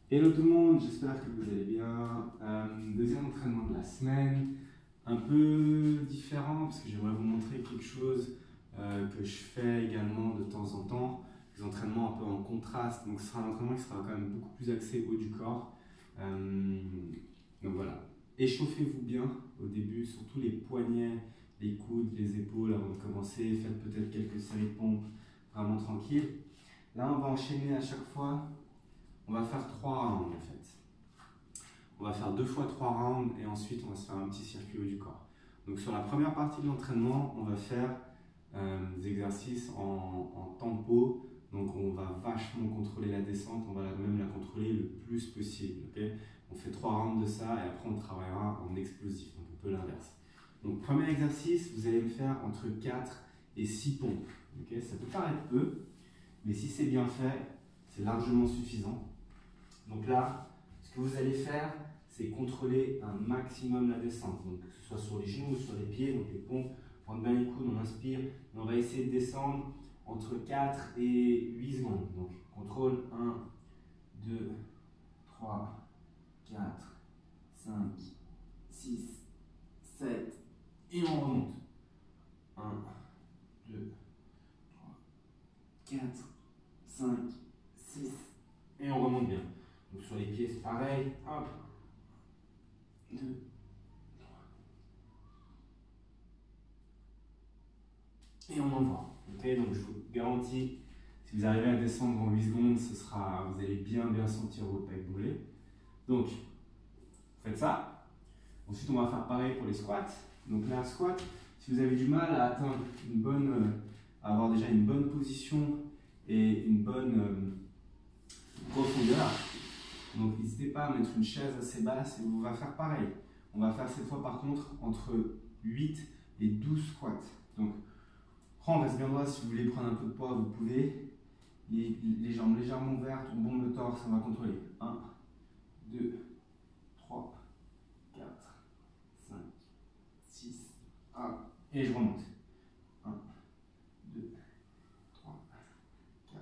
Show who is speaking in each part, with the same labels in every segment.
Speaker 1: Hello tout le monde, j'espère que vous allez bien. Deuxième entraînement de la semaine, un peu différent parce que j'aimerais vous montrer quelque chose que je fais également de temps en temps. Des entraînements un peu en contraste, donc ce sera un entraînement qui sera quand même beaucoup plus axé haut du corps. Donc voilà, échauffez-vous bien au début, surtout les poignets, les coudes, les épaules avant de commencer. Faites peut-être quelques séries de pompes vraiment tranquilles. Là, on va enchaîner à chaque fois. On va faire 3 rounds en fait. On va faire 2 fois 3 rounds et ensuite on va se faire un petit circuit haut du corps. Donc sur la première partie de l'entraînement, on va faire des exercices en tempo. Donc on va vachement contrôler la descente, on va même la contrôler le plus possible. Okay, on fait 3 rounds de ça et après on travaillera en explosif, donc un peu l'inverse. Donc premier exercice, vous allez me faire entre 4 et 6 pompes. Okay, ça peut paraître peu, mais si c'est bien fait, c'est largement suffisant. Donc là, ce que vous allez faire, c'est contrôler un maximum la descente. Donc que ce soit sur les genoux ou sur les pieds, donc les pompes, prendre bien les coudes, on inspire. Et on va essayer de descendre entre 4 et 8 secondes. Donc contrôle 1, 2, 3, 4, 5, 6, 7 et on remonte. 1, 2, 3, 4, 5, 6 et on remonte bien. Donc sur les pieds, c'est pareil. Hop. 2, 3. Et on envoie. Okay, donc je vous garantis, si vous arrivez à descendre en 8 secondes, vous allez bien sentir vos pecs brûler. Donc, vous faites ça. Ensuite, on va faire pareil pour les squats. Donc là, squat, si vous avez du mal à atteindre à avoir déjà une bonne position et une bonne profondeur, donc n'hésitez pas à mettre une chaise assez basse et on va faire pareil. On va faire cette fois par contre entre 8 et 12 squats. Donc on reste bien droit, si vous voulez prendre un peu de poids, vous pouvez. Les jambes légèrement ouvertes, on bombe le torse, on va contrôler. 1, 2, 3, 4, 5, 6, 1, et je remonte. 1, 2, 3, 4,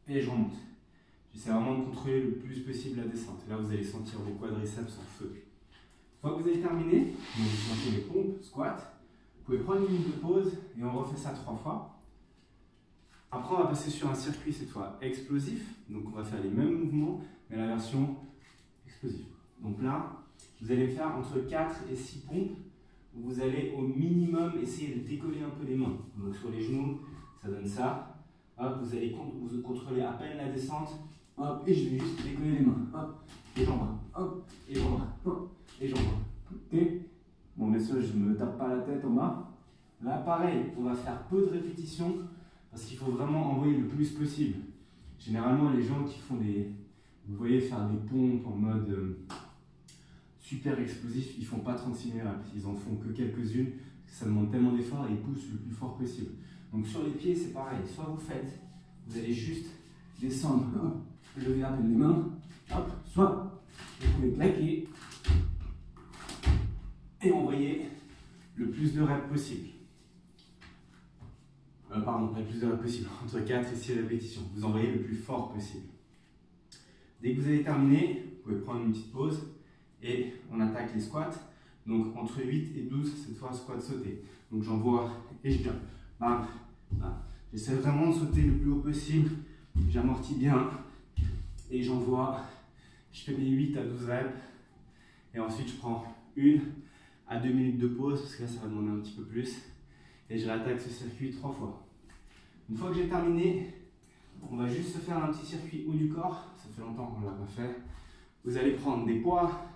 Speaker 1: 1, et je remonte. J'essaie vraiment de contrôler le plus possible la descente. Et là, vous allez sentir vos quadriceps en feu. Une fois que vous avez terminé, donc vous lancez les pompes, squat, vous pouvez prendre une minute de pause et on refait ça 3 fois. Après, on va passer sur un circuit cette fois explosif. Donc, on va faire les mêmes mouvements, mais la version explosive. Donc là, vous allez faire entre 4 et 6 pompes. Vous allez au minimum essayer de décoller un peu les mains. Donc, sur les genoux, ça donne ça. Hop, vous allez vous contrôler à peine la descente. Hop, et je vais juste décoller les mains. Hop, et j'envoie. Hop, et j'envoie. Hop, et j'envoie. Ok. Bon, bien sûr, je ne me tape pas la tête en bas. Là, pareil, on va faire peu de répétitions parce qu'il faut vraiment envoyer le plus possible. Généralement, les gens qui font vous voyez, faire des pompes en mode super explosif, ils ne font pas 36 000 reps. Ils en font que quelques-unes parce que ça demande tellement d'efforts et ils poussent le plus fort possible. Donc, sur les pieds, c'est pareil. Soit vous allez juste descendre, hop, lever à peine les mains, hop, soit vous pouvez claquer et envoyer le plus de reps possible. Le plus de reps possible, entre 4 et 6 répétitions. Vous envoyez le plus fort possible. Dès que vous avez terminé, vous pouvez prendre une petite pause et on attaque les squats. Donc entre 8 et 12, cette fois squat sauté. Donc j'envoie et je viens. Bam, bam. J'essaie vraiment de sauter le plus haut possible. J'amortis bien et j'envoie. Je fais mes 8 à 12 reps et ensuite je prends 1 à 2 minutes de pause parce que là ça va demander un petit peu plus et je réattaque ce circuit 3 fois. Une fois que j'ai terminé, on va juste se faire un petit circuit haut du corps. Ça fait longtemps qu'on ne l'a pas fait. Vous allez prendre des poids,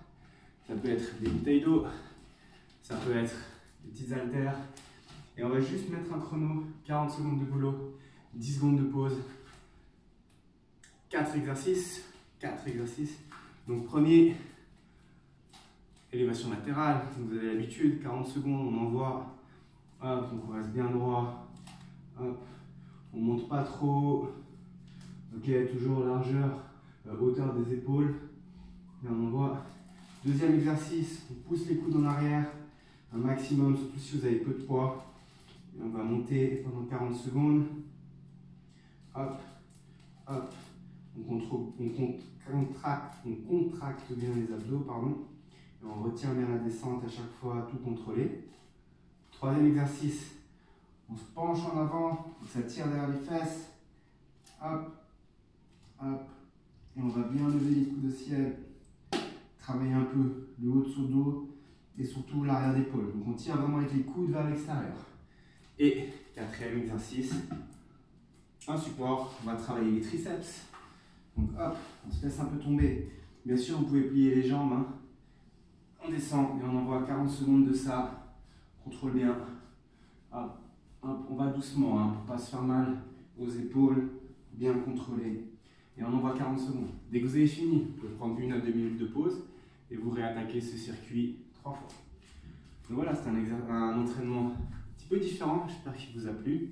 Speaker 1: ça peut être des bouteilles d'eau, ça peut être des petites haltères et on va juste mettre un chrono, 40 secondes de boulot, 10 secondes de pause, 4 exercices. Donc premier, élévation latérale, vous avez l'habitude, 40 secondes, on envoie, hop, donc on reste bien droit, hop, on monte pas trop, ok, toujours largeur, hauteur des épaules, et on envoie. Deuxième exercice, on pousse les coudes en arrière, un maximum, surtout si vous avez peu de poids, et on va monter pendant 40 secondes, hop, hop, on contracte bien les abdos, pardon. Et on retient bien la descente à chaque fois, tout contrôler. Troisième exercice, on se penche en avant, on s'attire derrière les fesses. Hop, hop. Et on va bien lever les coudes au ciel. Travailler un peu le haut de son dos et surtout l'arrière d'épaule. Donc on tire vraiment avec les coudes vers l'extérieur. Et quatrième exercice, un support, on va travailler les triceps. Donc hop, on se laisse un peu tomber. Bien sûr, vous pouvez plier les jambes. Hein. On descend et on envoie 40 secondes de ça. Contrôle bien. Hop, hop, on va doucement hein, pour ne pas se faire mal aux épaules. Bien contrôler. Et on envoie 40 secondes. Dès que vous avez fini, vous pouvez prendre 1 à 2 minutes de pause et vous réattaquez ce circuit 3 fois. Donc voilà, c'est un entraînement un petit peu différent. J'espère qu'il vous a plu.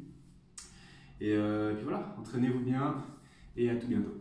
Speaker 1: Et puis voilà, entraînez-vous bien et à tout bientôt.